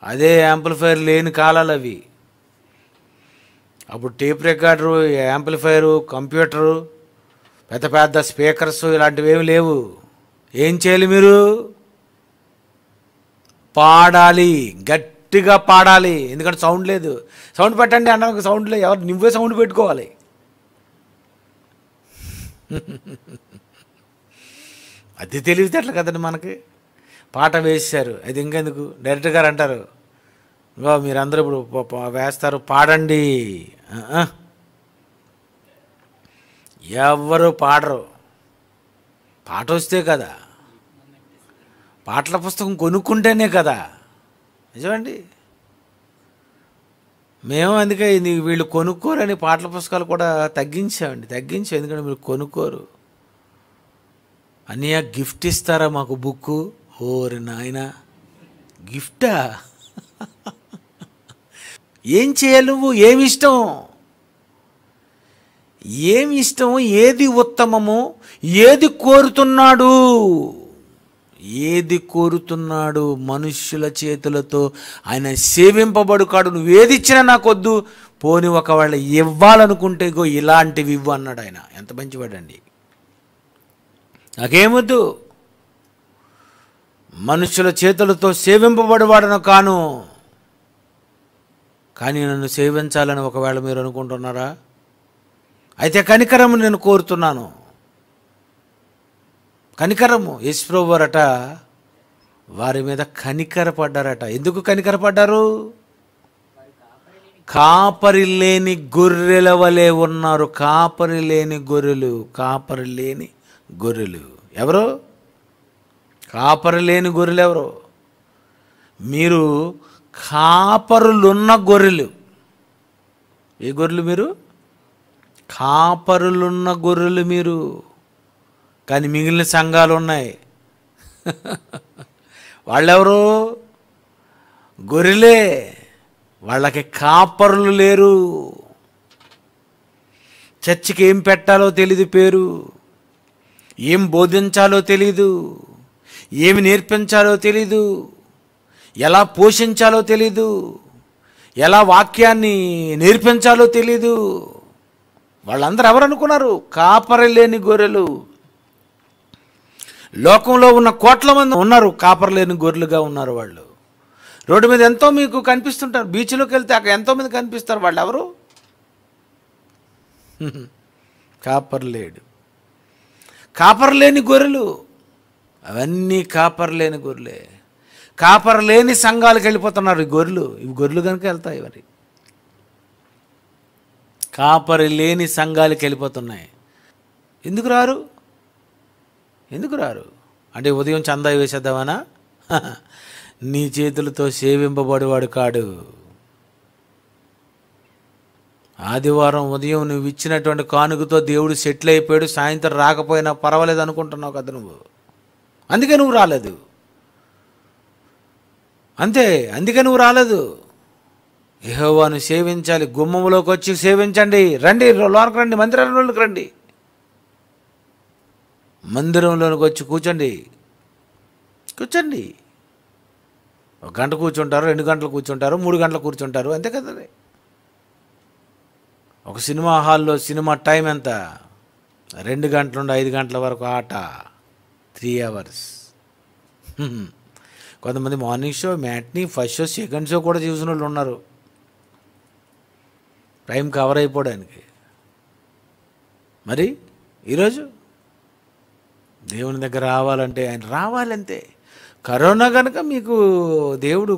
అదే యాంప్లిఫైర్ లేని కాలాలు అవి. అప్పుడు టేప్ రికార్డరు, యాంప్లిఫైరు, కంప్యూటరు, పెద్ద పెద్ద స్పీకర్స్ ఇలాంటివి ఏమి లేవు. ఏం చేయాలి మీరు? పాడాలి, గట్టిగా పాడాలి. ఎందుకంటే సౌండ్ లేదు. సౌండ్ పెట్టండి అన్నాక సౌండ్ లేదు. ఎవరు? నువ్వే సౌండ్ పెట్టుకోవాలి. అది తెలివితేటలు కదండి మనకి. పాట వేశారు, అది ఇంకెందుకు? డైరెక్టర్ గారు అంటారు, ఇంకో మీరందరూ ఇప్పుడు వేస్తారు, పాడండి. ఎవరు పాడరు. పాట వస్తే కదా, పాటల పుస్తకం కొనుక్కుంటేనే కదా. నిజమండి. మేము అందుకే వీళ్ళు కొనుక్కోరని పాటల పుస్తకాలు కూడా తగ్గించామండి. ఎందుకంటే మీరు కొనుక్కోరు. అన్నయ్య గిఫ్ట్ ఇస్తారా మాకు బుక్కు? ఓరి నాయన, గిఫ్టా? ఏం చేయాలి నువ్వు? ఏమి ఇష్టం? ఏది ఉత్తమము? ఏది కోరుతున్నాడు? మనుష్యుల చేతులతో ఆయన సేవింపబడుకాడు. నువ్వేది ఇచ్చినా నాకొద్దు, పోని ఒకవేళ ఇవ్వాలనుకుంటే గో ఇలాంటివి ఇవ్వు అన్నాడు ఆయన. ఎంత మంచివాడండి. నాకేమొద్దు, మనుషుల చేతులతో సేవింపబడివాడను కాను, కానీ నన్ను సేవించాలని ఒకవేళ మీరు అనుకుంటున్నారా? అయితే కనికరము నేను కోరుతున్నాను. కనికరము. యేసుప్రభువారట వారి మీద కనికరపడ్డారట. ఎందుకు కనికరపడ్డారు? కాపరి లేని గొర్రెల వలె ఉన్నారు. కాపరి లేని గొర్రెలు ఎవరు? కాపరి లేని గొర్రెలు ఎవరు? మీరు కాపరులున్న గొర్రెలు. ఏ గొర్రెలు మీరు? కాపరులున్న గొర్రెలు మీరు. కానీ మిగిలిన సంఘాలు ఉన్నాయి. వాళ్ళెవరు? గొర్రెలే. వాళ్ళకి కాపరులు లేరు. చర్చికి ఏం పెట్టాలో తెలీదు పేరు, ఏం బోధించాలో తెలీదు, ఏమి నేర్పించాలో తెలీదు, ఎలా పోషించాలో తెలీదు, ఎలా వాక్యాన్ని నేర్పించాలో తెలీదు. వాళ్ళందరూ ఎవరు అనుకున్నారు? కాపరి లేని గొర్రెలు. లోకంలో ఉన్న కోట్ల మంది ఉన్నారు, కాపరి లేని గొర్రెలుగా ఉన్నారు. వాళ్ళు రోడ్డు మీద ఎంతో మీకు కనిపిస్తుంటారు. బీచ్లోకి వెళ్తే అక్కడ ఎంతోమంది కనిపిస్తారు. వాళ్ళు ఎవరు? కాపరి లేడు. కాపరి లేని గొర్రెలు. అవన్నీ కాపరి లేని గొర్రెలే. కాపరి లేని సంఘాలకు వెళ్ళిపోతున్నారు ఈ గొర్రెలు. ఇవి గొర్రెలు కనుక వెళ్తాయి. మరి కాపరి లేని సంఘాలకు వెళ్ళిపోతున్నాయి. ఎందుకు రారు? అంటే ఉదయం చందా వేసేద్దామనా? నీ చేతులతో సేవింపబడేవాడు కాడు. ఆదివారం ఉదయం నువ్వు ఇచ్చినటువంటి కానుకతో దేవుడు సెటిల్ అయిపోయాడు, సాయంత్రం రాకపోయినా పర్వాలేదు అనుకుంటున్నావు కదా నువ్వు. అందుకే నువ్వు రాలేదు. అందుకే నువ్వు రాలేదు. యెహోవాను సేవించాలి. గుమ్మంలోకి వచ్చి సేవించండి. రండి, లోనికి రండి, మందిరంలోకి రండి. మందిరంలోనికి వచ్చి కూర్చోండి. ఒక గంట కూర్చుంటారు, 2 గంటలు కూర్చుంటారు, 3 గంటలు కూర్చుంటారు, అంతే కదా. ఒక సినిమా హాల్లో సినిమా టైం ఎంత? 2 గంటల నుండి 5 గంటల వరకు ఆట, 3 hours. కొంతమంది morning show, matinee, first show, second show కూడా చూసిన వాళ్ళు ఉన్నారు, టైం కవర్ అయిపోవడానికి. మరి ఈరోజు దేవుని దగ్గర రావాలంటే ఆయన రావాలంతే. కరోనా కనుక మీకు దేవుడు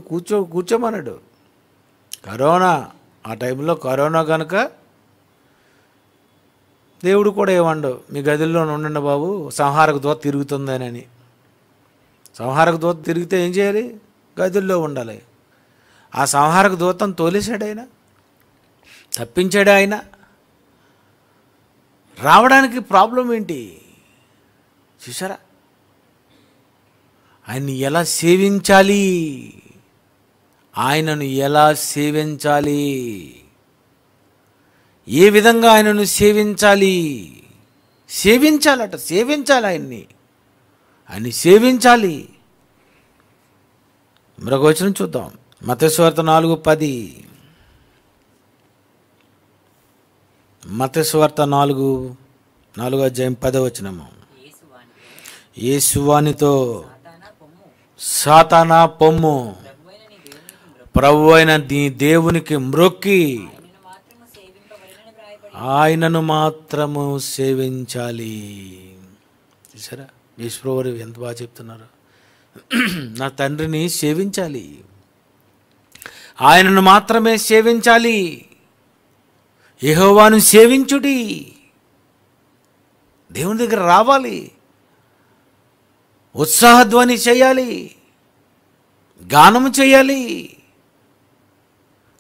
కూర్చోమన్నాడు. కరోనా ఆ టైంలో కరోనా కనుక దేవుడు కూడా ఏమండు, మీ గదిలో ఉండండి బాబు, సంహారక దూత తిరుగుతుందని. సంహారక దూత తిరిగితే ఏం చేయాలి? గదుల్లో ఉండాలి. ఆ సంహారక దూతను తోలేశాడు ఆయన, తప్పించాడు ఆయన. రావడానికి ప్రాబ్లం ఏంటి? చూసారా? ఆయన్ని ఎలా సేవించాలి, ఆయనను ఎలా సేవించాలి, ఏ విధంగా ఆయనను సేవించాలి, సేవించాలట, సేవించాలి ఆయన్ని సేవించాలి. మరొక వచనం చూద్దాం, మత్తయి సువార్త 4:10. మత్తయి సువార్త 4:10. యేసువానితో సాతానా పొమ్ము, ప్రభువైన నీ దేవునికి మ్రొక్కి ఆయనను మాత్రము సేవించాలి. చూసారా యేసుప్రభువు ఎంత బాగా చెప్తున్నారు. నా తండ్రిని సేవించాలి, ఆయనను మాత్రమే సేవించాలి. యెహోవాను సేవించుడి, దేవుని దగ్గర రావాలి, ఉత్సాహధ్వని చేయాలి, గానము చేయాలి,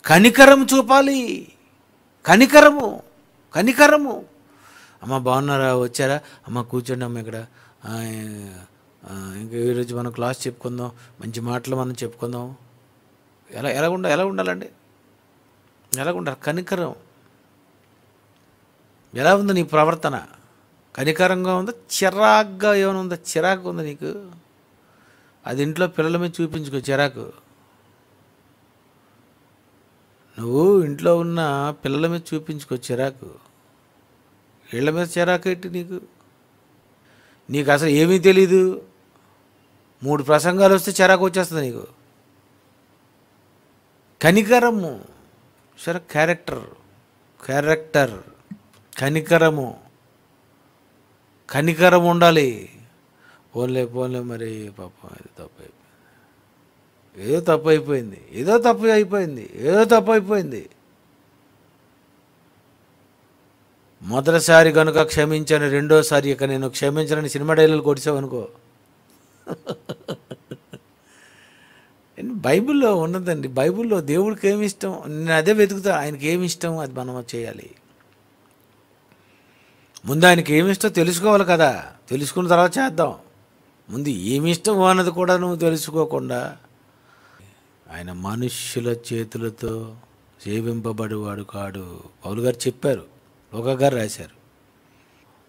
కనికరం చూపాలి. కనికరము. అమ్మ బాగున్నారా, వచ్చారా, అమ్మ కూర్చోండి అమ్మ ఇక్కడ, ఇంకా ఈరోజు మనం క్లాస్ చెప్పుకుందాం, మంచి మాటలు మనం చెప్పుకుందాం. ఎలా ఉండాలండి, ఎలా ఉండాలి? కనికరం. ఎలా ఉంది నీ ప్రవర్తన? కనికరంగా ఉందా, చిరాగ్గా ఏమైనా ఉందా? చిరాకు ఉందా నీకు? అది ఇంట్లో పిల్లల మీద చూపించుకో చిరాకు. నువ్వు ఇంట్లో ఉన్న పిల్లల మీద చూపించుకో చిరాకు. వీళ్ళ మీద చిరాకు ఏంటి నీకు అసలు ఏమీ తెలీదు. 3 ప్రసంగాలు వస్తే చిరాకు వచ్చేస్తుంది నీకు. కనికరము. సరే, క్యారెక్టర్ కనికరం ఉండాలి. పోన్లే మరి పాపం ఏదో తప్పు అయిపోయింది. మొదటిసారి కనుక క్షమించాను, రెండోసారి ఇక నేను క్షమించనని సినిమా డైలాగులు కొట్టావు అనుకో. బైబిల్లో ఉన్నదండి. బైబిల్లో దేవుడికి ఏమి ఇష్టం, నేను అదే వెతుకుతా. ఆయనకి ఏమి ఇష్టం అది మనం చేయాలి. ముందు ఆయనకి ఏమి ఇష్టం తెలుసుకోవాలి కదా, తెలుసుకున్న తర్వాత చేద్దాం. ముందు ఏమి ఇష్టం అన్నది కూడా నువ్వు తెలుసుకోకుండా, ఆయన మనుష్యుల చేతులతో సేవింపబడేవాడు కాడు. పౌలు గారు చెప్పారు, లోకా గారు రాశారు.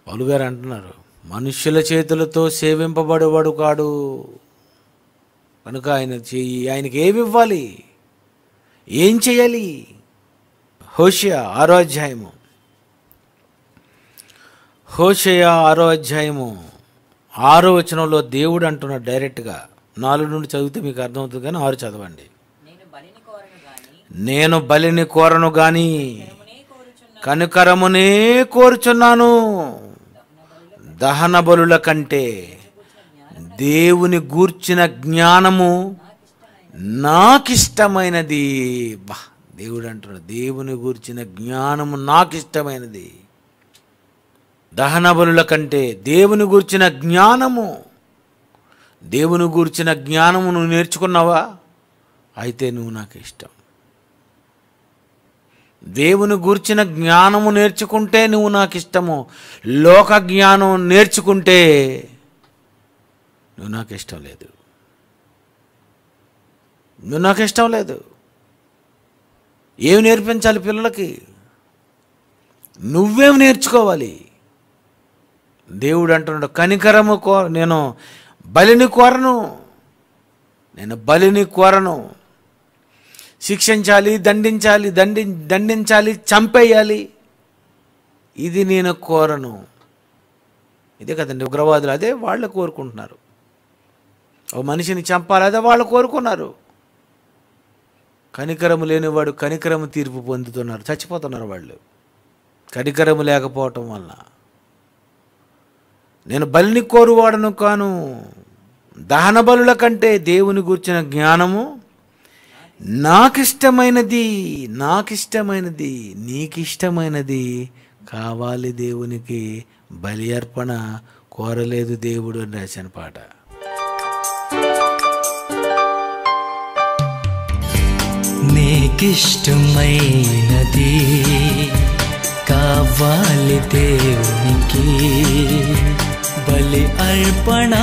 పౌలు గారు అంటున్నారు, మనుష్యుల చేతులతో సేవింపబడేవాడు కాడు. కనుక ఆయనకి ఏమి ఇవ్వాలి, ఏం చేయాలి? హోషేయ 6వ అధ్యాయము 6వ వచనంలో దేవుడు అంటున్నాడు డైరెక్ట్గా. 4 నుండి చదివితే మీకు అర్థమవుతుంది, కానీ 6 చదవండి. నేను బలిని కోరను గాని కనికరమునే కోరుచున్నాను. దహన బలుల కంటే దేవుని గూర్చిన జ్ఞానము నాకిష్టమైనది. దేవుడు అంటున్నాడు, దేవుని గూర్చిన జ్ఞానము నాకిష్టమైనది. దహన బలుల కంటే దేవుని గూర్చిన జ్ఞానము నువ్వు నేర్చుకున్నావా? అయితే నువ్వు నాకు ఇష్టం. దేవుని గూర్చిన జ్ఞానము నేర్చుకుంటే నువ్వు నాకు ఇష్టము. లోక జ్ఞానం నేర్చుకుంటే నువ్వు నాకు ఇష్టం లేదు. ఏమి నేర్పించాలి పిల్లలకి? నువ్వేం నేర్చుకోవాలి? దేవుడు అంటున్నాడు, కనికరము నేను బలిని కోరను. శిక్షించాలి, దండించాలి, చంపేయాలి, ఇది నేను కోరను. ఇదే కదండి ఉగ్రవాదులు, అదే వాళ్ళు కోరుకుంటున్నారు. ఓ మనిషిని చంపాలి, అదే వాళ్ళు కోరుకున్నారు. కనికరము లేనివాడు కనికరము తీర్పు పొందుతున్నారు, చచ్చిపోతున్నారు వాళ్ళు కనికరము లేకపోవటం వలన. నేను బలిని కోరువాడను కాను. దహన బలుల కంటే దేవుని గూర్చిన జ్ఞానము నాకిష్టమైనది. నీకిష్టమైనది కావాలి దేవునికి. బలి అర్పణ కోరలేదు దేవుడు అని రాసిన పాట. నీకిష్టమైనది కావాలి దేవునికి. బలి అర్పణ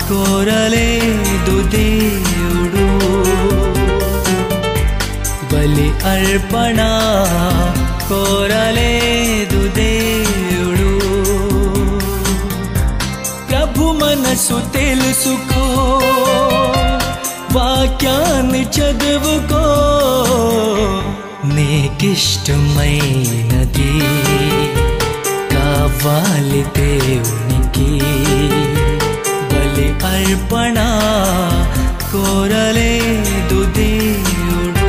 కోరలేదు దేవుడు, బలి అర్పణ కోరలేదు దేవుడు. ప్రభు మనసు తెలుసుకో, వాక్యాన్ని చదువుకో, నీకిష్టమైనది కావాలి దేవునికి. బలి అర్పణ కోరలేదు దేవుడు.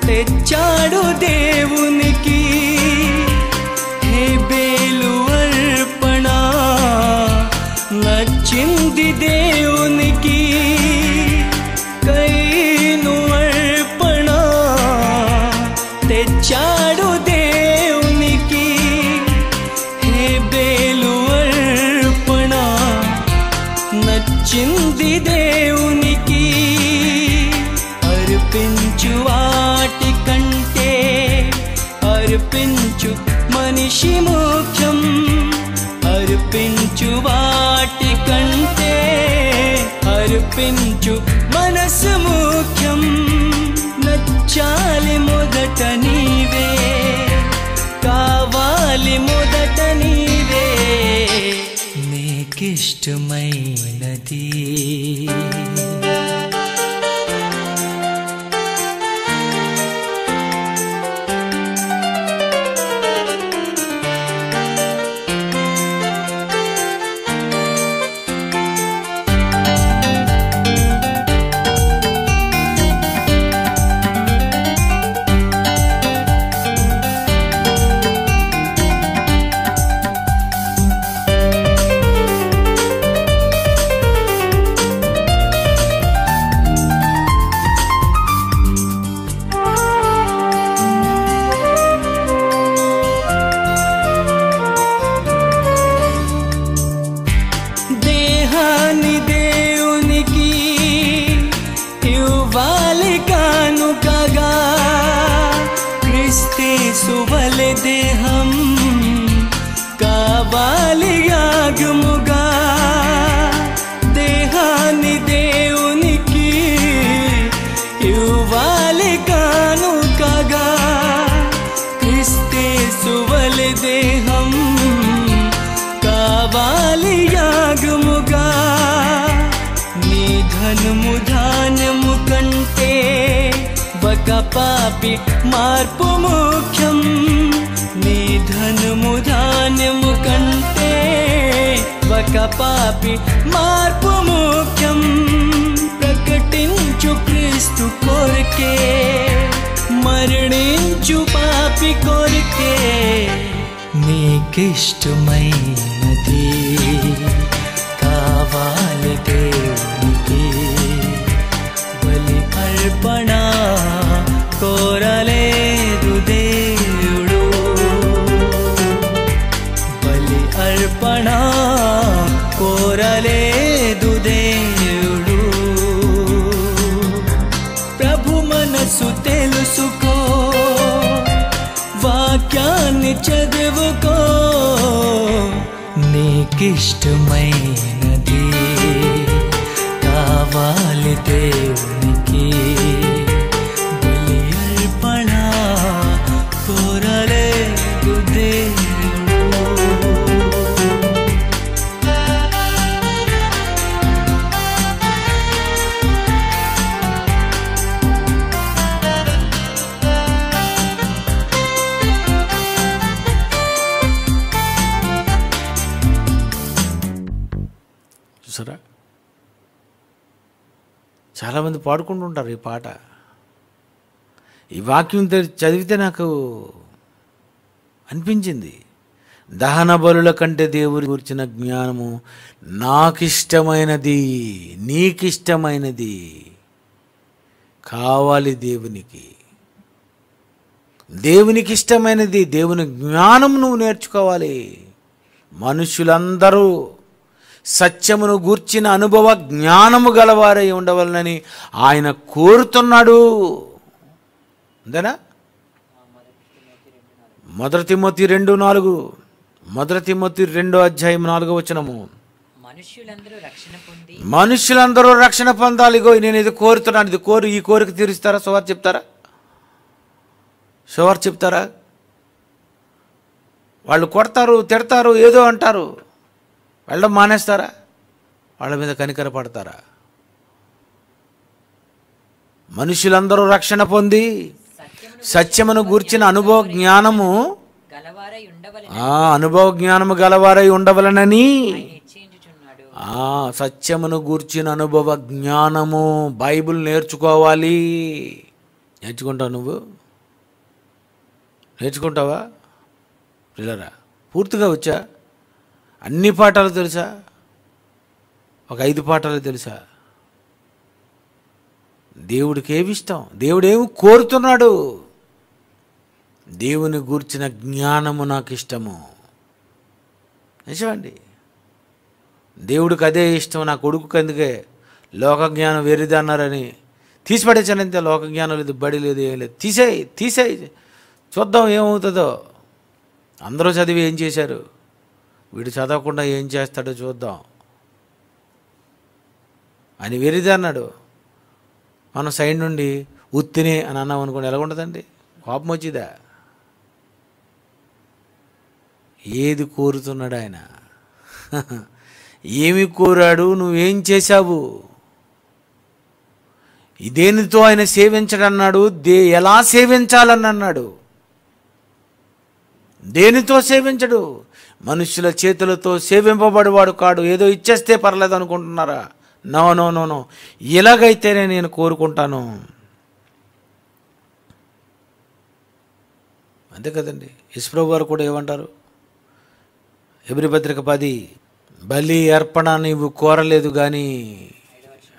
తెచ్చాడు దేవునికి, హేబేలు అర్పణ నచ్చింది దేవునికి. కయీను అర్పణ తెచ్చాడు దేవునికి, హేబేలు అర్పణ నచ్చింది దేవునికి. అర్పించు వాటి కంటే అర్పించు మనిషి ముఖ్యం, అర్పించు వాటి కంటే అర్పించు మనసు ముఖ్యం. నచ్చాలి మొదట నీవే, కావాలి మొదట నీవే, నీకిష్టమైనది. క్రీస్తువలె దేహం కావాలి యాగముగా, దేహాన్ని దేవునికి ఇవ్వాలి కానుకగా. క్రీస్తువలె దేహం కావాలి యాగముగా. నీ ధనము ధాన్యము కంటే ఒక పాపి మార్పు ముఖ్యం. నీ ధనము ధాన్యము కంటే ఒక పాపి మార్పు ముఖ్యం. ప్రకటించు క్రీస్తు కొరకే, మరణించు పాపి కొరకే. నీకిష్టమైనది కావాలి దేవునికి. బలి అర్పణ కోరలేదు దేవుడు, బలి అర్పణ కోరలేదు దేవుడు. ప్రభు మనసు తెలుసుకో, వాక్యాన్ని చదువుకో, నీకిష్టమైనది కావాలి దేవునికి. బలి అర్పణ కోరలేదు దేవుడు. చూసారా, చాలామంది పాడుకుంటుంటారు ఈ పాట. ఈ వాక్యం చదివితే నాకు అనిపించింది, దహన బలుల కంటే దేవుడి గురించిన జ్ఞానము నాకిష్టమైనది, నీకిష్టమైనది కావాలి. దేవునికి ఇష్టమైనది, దేవుని జ్ఞానం నువ్వు నేర్చుకోవాలి. మనుషులందరూ సత్యమును గూర్చిన అనుభవ జ్ఞానము గలవారై ఉండవలనని ఆయన కోరుతున్నాడు. అంతేనా? 1 తిమోతి 2:4, 1 తిమోతి 2:4 మనుష్యులందరూ రక్షణ పొందాలి. ఇగో నేను ఇది కోరుతున్నాను, ఈ కోరిక తీరుస్తారా? సువార్త చెప్తారా? వాళ్ళు కొడతారు, తిడతారు, ఏదో అంటారు, వెళ్ళడం మానేస్తారా? వాళ్ళ మీద కనికర పడతారా? మనుషులందరూ రక్షణ పొంది సత్యమును గూర్చిన అనుభవ జ్ఞానము గలవారై ఉండవలనని, సత్యమును గూర్చిన అనుభవ జ్ఞానము. బైబిల్ నేర్చుకోవాలి. నేర్చుకుంటావు? నువ్వు నేర్చుకుంటావా పిల్లరా? పూర్తిగా వచ్చా? అన్ని పాఠాలు తెలుసా? ఒక 5 పాఠాలు తెలుసా? దేవుడికి ఏమి ఇష్టం? దేవుడు ఏమి కోరుతున్నాడు? దేవుని గూర్చిన జ్ఞానము నాకు ఇష్టము. నిజమండి, దేవుడికి అదే ఇష్టం. నా కొడుకుకి అందుకే లోక జ్ఞానం వేరేది అన్నారని తీసిపడేసానంతే. లోక జ్ఞానం లేదు, బడి లేదు, ఏం లేదు. తీసేయి చూద్దాం ఏమవుతుందో. అందరూ చదివి ఏం చేశారు, వీడు చదవకుండా ఏం చేస్తాడో చూద్దాం అని వేరేది అన్నాడు. మనం సైడ్ నుండి ఉత్తిని అని అన్నాం అనుకోండి, ఎలా ఉంటుందండి? కోపం వచ్చిందా? ఏది కోరుతున్నాడు ఆయన? ఏమి కోరాడు? నువ్వేం చేశావు? దేనితో ఆయన సేవించడన్నాడు? ఎలా సేవించాలని అన్నాడు? దేనితో సేవించడు? మనుషుల చేతులతో సేవింపబడేవాడు కాడు. ఏదో ఇచ్చేస్తే పర్లేదు అనుకుంటున్నారా? No no no no. ఇలాగైతేనే నేను కోరుకుంటాను. అంతే కదండి. యేసుప్రభు వారు కూడా ఏమంటారు? హెబ్రీ పత్రిక 10, బలి అర్పణ నీవు కోరలేదు కానీ,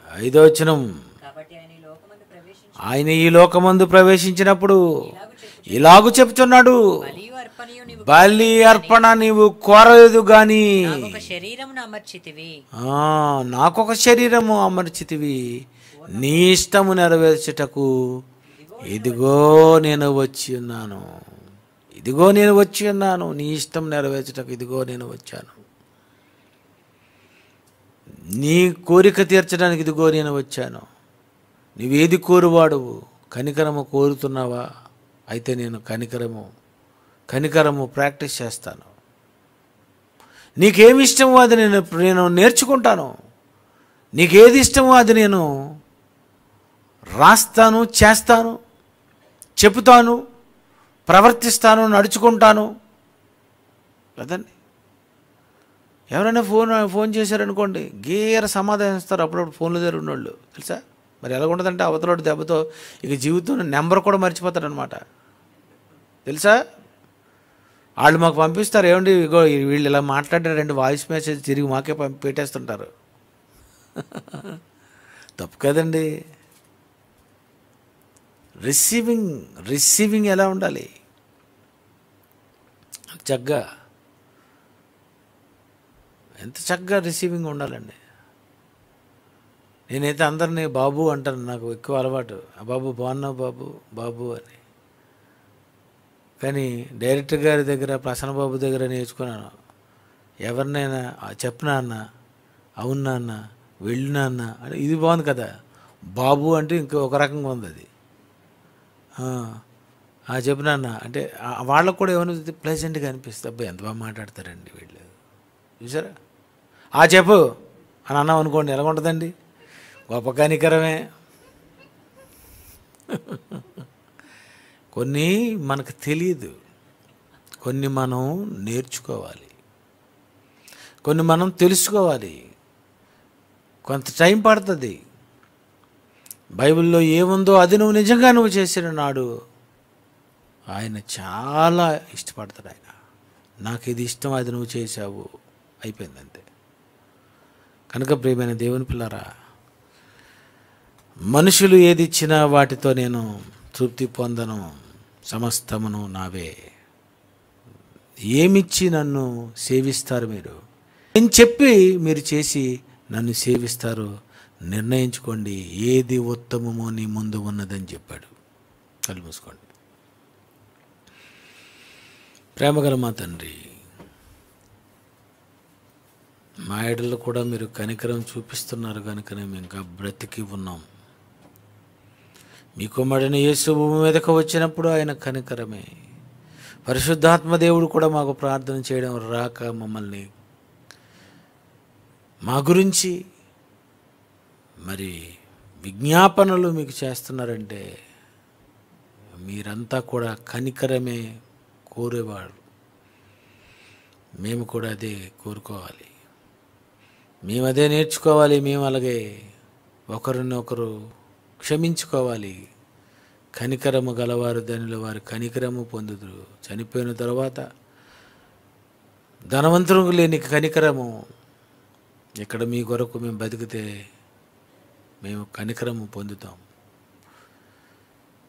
5వ వచనం, ఆయన ఈ లోకమందు ప్రవేశించినప్పుడు ఇలాగు చెప్తున్నాడు, బలి అర్పణ నీవు కోరలేదు గాని నాకొక శరీరము అమర్చితివి, నీ ఇష్టము నెరవేర్చుటకు ఇదిగో నేను వచ్చి ఉన్నాను. నీ ఇష్టం నెరవేర్చుటకు ఇదిగో నేను వచ్చాను. నీ కోరిక తీర్చడానికి ఇదిగో నేను వచ్చాను. నువ్వేది కోరువాడువు? కనికరము కోరుతున్నావా? అయితే నేను కనికరము ప్రాక్టీస్ చేస్తాను. నీకేమి ఇష్టమో అది నేను నేర్చుకుంటాను. నీకేది ఇష్టమో అది నేను రాస్తాను, చేస్తాను, చెబుతాను, ప్రవర్తిస్తాను, నడుచుకుంటాను కదండి. ఎవరైనా ఫోన్ చేశారనుకోండి, గేర సమాధానం ఇస్తారు అప్పుడప్పుడు ఫోన్లో దగ్గర ఉన్నోళ్ళు, తెలుసా? మరి ఎలా ఉంటుందంటే అవతలోడు దెబ్బతో ఇక జీవితం నెంబర్ కూడా మర్చిపోతారనమాట, తెలుసా? వాళ్ళు మాకు పంపిస్తారు, ఏమండి ఇగో వీళ్ళు ఇలా మాట్లాడారండి, వాయిస్ మెసేజ్ తిరిగి మాకే పెట్టేస్తుంటారు. తప్పు కదండి. రిసీవింగ్ ఎలా ఉండాలి? ఎంత చక్కగా రిసీవింగ్ ఉండాలండి. నేనైతే అందరినీ బాబు అంటాను, నాకు ఎక్కువ అలవాటు. బాబు బాగున్నావు బాబు అని. కానీ డైరెక్టర్ గారి దగ్గర, ప్రసన్న బాబు దగ్గర నేర్చుకున్నాను, ఎవరినైనా చెప్పనా అన్న, అవునా అన్న, వెళ్ళినా అన్న అంటే ఇది బాగుంది కదా. బాబు అంటే ఇంకొక రకంగా ఉంది అది. చెప్పినా అన్న అంటే వాళ్ళకు కూడా ఏమైనా ప్లెజెంట్గా అనిపిస్తుంది. అబ్బాయి ఎంత బాగా మాట్లాడతారండి వీళ్ళు, చూసారా? చెప్పు అని అన్నాం అనుకోండి, ఎలా ఉంటుందండి? గొప్ప కనికరమే. కొన్ని మనకు తెలియదు, కొన్ని మనం నేర్చుకోవాలి, కొన్ని మనం తెలుసుకోవాలి. కొంత టైం పడుతుంది. బైబిల్లో ఏముందో అది నువ్వు నిజంగా నువ్వు చేసిన నాడు ఆయన చాలా ఇష్టపడతాడు. ఆయన నాకు ఇది ఇష్టం, అది నువ్వు చేశావు, అయిపోయిందంతే. కనుక ప్రియమైన దేవుని పిల్లరా, మనుషులు ఏది ఇచ్చినా వాటితో నేను తృప్తి పొందను, సమస్తమును నావే. ఏమిచ్చి నన్ను సేవిస్తారు మీరు? నేను చెప్పి మీరు చేసి నన్ను సేవిస్తారు, నిర్ణయించుకోండి ఏది ఉత్తమమో నీ ముందు ఉన్నదని చెప్పాడు. కళ్ళు మూసుకోండి. ప్రేమగల మా తండ్రి, మా ఏడల్లో కూడా మీరు కనికరం చూపిస్తున్నారు కనుకనే మేము ఇంకా బ్రతికి ఉన్నాం. మీ కుమారుడైన యేసు భూమి మీదకు వచ్చినప్పుడు ఆయన కనికరమే. పరిశుద్ధాత్మ దేవుడు కూడా మాకు ప్రార్థన చేయడం రాక మమ్మల్ని మా గురించి మరి విజ్ఞాపనలు మీకు చేస్తున్నారంటే మీరంతా కూడా కనికరమే కోరేవాడు. మేము కూడా అదే కోరుకోవాలి, మేము అదే నేర్చుకోవాలి. మేము అలాగే ఒకరినొకరు క్షమించుకోవాలి. కనికరము గలవారు ధనుల వారు కనికరము పొందుదురు. చనిపోయిన తర్వాత ధనవంతులకు లేని కనికరము, ఇక్కడ మీ కొరకు మేము బతికితే మేము కనికరము పొందుతాం.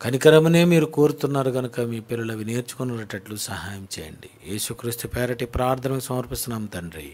కనికరమునే మీరు కోరుతున్నారు కనుక మీ పిల్లలు అవి నేర్చుకునేటట్లు సహాయం చేయండి. యేసుక్రీస్తు పేరటి ప్రార్థనకు సమర్పిస్తున్నాం తండ్రి.